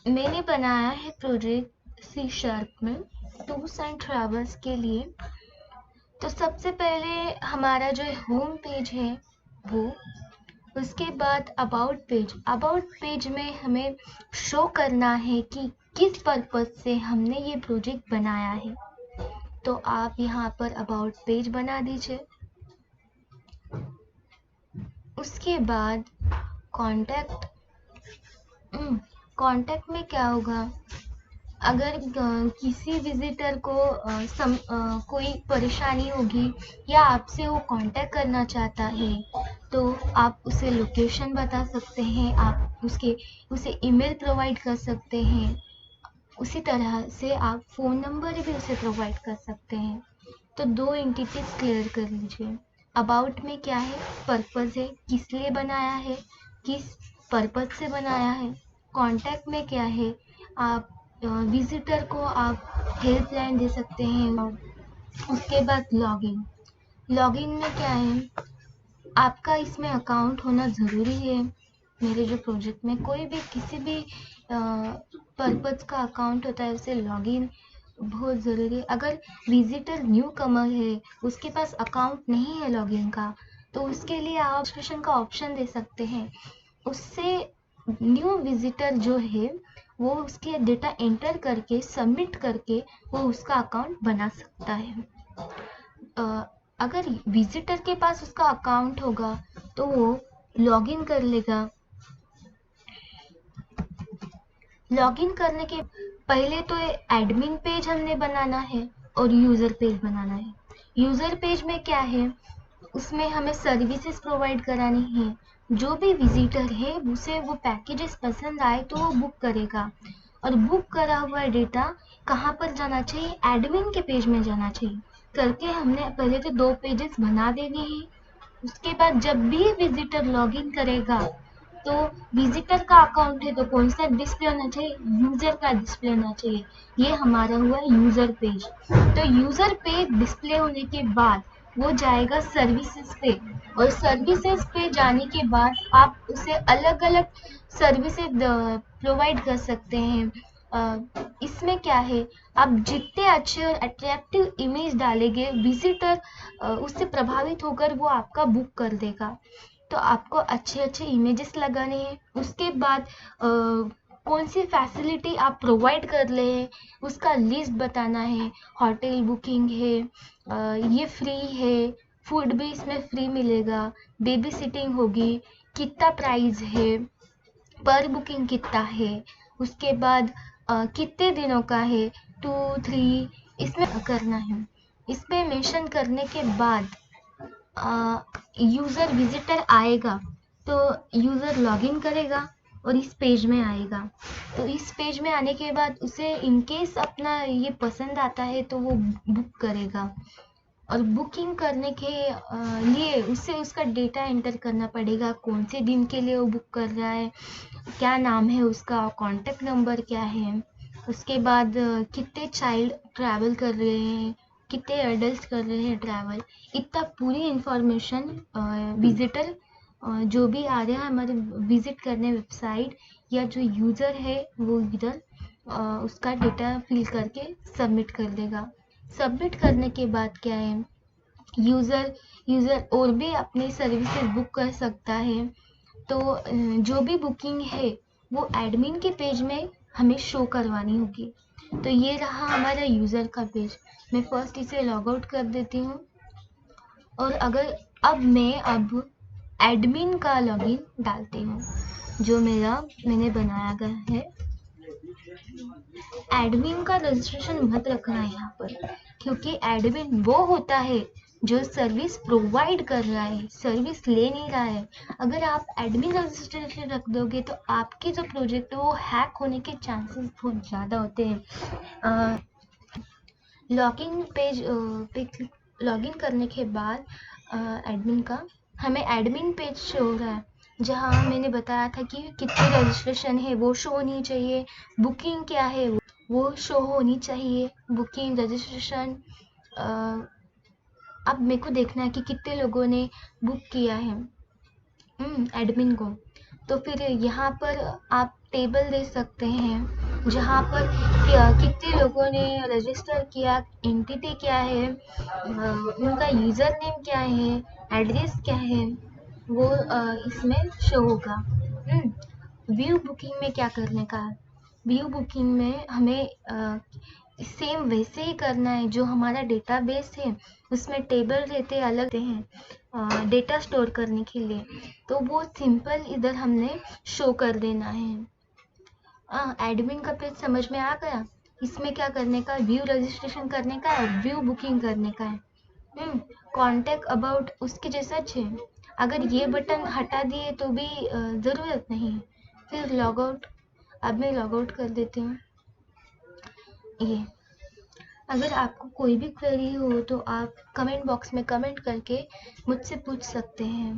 मैंने बनाया है प्रोजेक्ट सी शार्प में टूर्स एंड ट्रैवल्स के लिए। तो सबसे पहले हमारा जो होम पेज है वो, उसके बाद अबाउट पेज में हमें शो करना है कि किस पर्पस से हमने ये प्रोजेक्ट बनाया है। तो आप यहाँ पर अबाउट पेज बना दीजिए। उसके बाद कॉन्टैक्ट कॉन्टैक्ट में क्या होगा, अगर किसी विजिटर को कोई परेशानी होगी या आपसे वो कांटेक्ट करना चाहता है तो आप उसे लोकेशन बता सकते हैं, आप उसे ईमेल प्रोवाइड कर सकते हैं। उसी तरह से आप फ़ोन नंबर भी उसे प्रोवाइड कर सकते हैं। तो दो एंटिटीज क्लियर कर लीजिए। अबाउट में क्या है, पर्पस है, किस लिए बनाया है, किस पर्पस से बनाया है। कॉन्टैक्ट में क्या है, आप विजिटर को आप हेल्पलाइन दे सकते हैं। उसके बाद लॉगिन लॉगिन में क्या है, आपका इसमें अकाउंट होना ज़रूरी है। मेरे जो प्रोजेक्ट में कोई भी किसी भी पर्पस का अकाउंट होता है, उसे लॉगिन बहुत ज़रूरी है। अगर विजिटर न्यू कमर है, उसके पास अकाउंट नहीं है लॉगिन का, तो उसके लिए आप रजिस्ट्रेशन का ऑप्शन दे सकते हैं। उससे न्यू विजिटर जो है वो उसके डेटा एंटर करके सबमिट करके वो उसका अकाउंट बना सकता है। अगर विजिटर के पास उसका अकाउंट होगा तो वो लॉगिन कर लेगा। लॉगिन करने के पहले तो एडमिन पेज हमने बनाना है और यूज़र पेज बनाना है। यूज़र पेज में क्या है, उसमें हमें सर्विसेज प्रोवाइड करानी है। जो भी विजिटर है उसे वो पैकेजेस पसंद आए तो वो बुक करेगा, और बुक करा हुआ डेटा कहाँ पर जाना चाहिए, एडमिन के पेज में जाना चाहिए। करके हमने पहले तो 2 पेजेस बना देने हैं। उसके बाद जब भी विजिटर लॉगिन करेगा तो विजिटर का अकाउंट है तो कौन सा डिस्प्ले होना चाहिए, यूजर का डिस्प्ले होना चाहिए। ये हमारा हुआ यूजर पेज। तो यूजर पेज डिस्प्ले होने के बाद वो जाएगा सर्विसेज पे, और सर्विसेज पे जाने के बाद आप उसे अलग अलग सर्विसेज प्रोवाइड कर सकते हैं। इसमें क्या है, आप जितने अच्छे और अट्रैक्टिव इमेज डालेंगे विजिटर उससे प्रभावित होकर वो आपका बुक कर देगा। तो आपको अच्छे अच्छे इमेजेस लगाने हैं। उसके बाद कौन सी फैसिलिटी आप प्रोवाइड कर रहे हैं उसका लिस्ट बताना है। होटल बुकिंग है, ये फ्री है, फूड भी इसमें फ्री मिलेगा, बेबी सिटिंग होगी, कितना प्राइस है, पर बुकिंग कितना है, उसके बाद कितने दिनों का है, 2 3 इसमें करना है। इसमें मेंशन करने के बाद यूज़र विजिटर आएगा तो यूज़र लॉगिन करेगा और इस पेज में आएगा। तो इस पेज में आने के बाद उसे इनकेस अपना ये पसंद आता है तो वो बुक करेगा, और बुकिंग करने के लिए उसे उसका डेटा एंटर करना पड़ेगा, कौन से दिन के लिए वो बुक कर रहा है, क्या नाम है उसका, कॉन्टैक्ट नंबर क्या है, उसके बाद कितने चाइल्ड ट्रैवल कर रहे हैं, कितने एडल्ट कर रहे हैं ट्रैवल, इतना पूरी इंफॉर्मेशन विजिटर जो भी आ रहा है हमारे विजिट करने वेबसाइट, या जो यूज़र है वो इधर उसका डेटा फिल करके सबमिट कर देगा। सबमिट करने के बाद क्या है, यूज़र यूज़र और भी अपनी सर्विसेज बुक कर सकता है। तो जो भी बुकिंग है वो एडमिन के पेज में हमें शो करवानी होगी। तो ये रहा हमारा यूज़र का पेज। मैं फर्स्ट इसे लॉग आउट कर देती हूँ, और अगर अब एडमिन का लॉगिन डालती हूँ जो मैंने बनाया गया है। एडमिन का रजिस्ट्रेशन मत रखना है यहाँ पर, क्योंकि एडमिन वो होता है जो सर्विस प्रोवाइड कर रहा है, सर्विस ले नहीं रहा है। अगर आप एडमिन रजिस्ट्रेशन रख दोगे तो आपके जो प्रोजेक्ट है वो हैक होने के चांसेस बहुत ज़्यादा होते हैं। लॉगिन पेज पे लॉगिन करने के बाद एडमिन का हमें एडमिन पेज शो हो रहा है, जहाँ मैंने बताया था कि कितनी रजिस्ट्रेशन है वो शो होनी चाहिए, बुकिंग क्या है वो शो होनी चाहिए, बुकिंग रजिस्ट्रेशन। अब मेरे को देखना है कि कितने लोगों ने बुक किया है एडमिन को। तो फिर यहाँ पर आप टेबल दे सकते हैं जहाँ पर कितने लोगों ने रजिस्टर किया, एंटिटी क्या है, उनका यूज़र नेम क्या है, एड्रेस क्या है, वो इसमें शो होगा। व्यू बुकिंग में क्या करने का है? व्यू बुकिंग में हमें सेम वैसे ही करना है जो हमारा डेटाबेस है, उसमें टेबल रहते अलग हैं डेटा स्टोर करने के लिए, तो वो सिंपल इधर हमने शो कर देना है। एडमिन का पेज समझ में आ गया? इसमें क्या करने का, व्यू रजिस्ट्रेशन करने का है, व्यू बुकिंग करने का है। कॉन्टेक्ट अबाउट उसके जैसा है। अगर ये बटन हटा दिए तो भी ज़रूरत नहीं। फिर लॉग आउट, अब मैं लॉग आउट कर देती हूँ। ये अगर आपको कोई भी क्वेरी हो तो आप कमेंट बॉक्स में कमेंट करके मुझसे पूछ सकते हैं।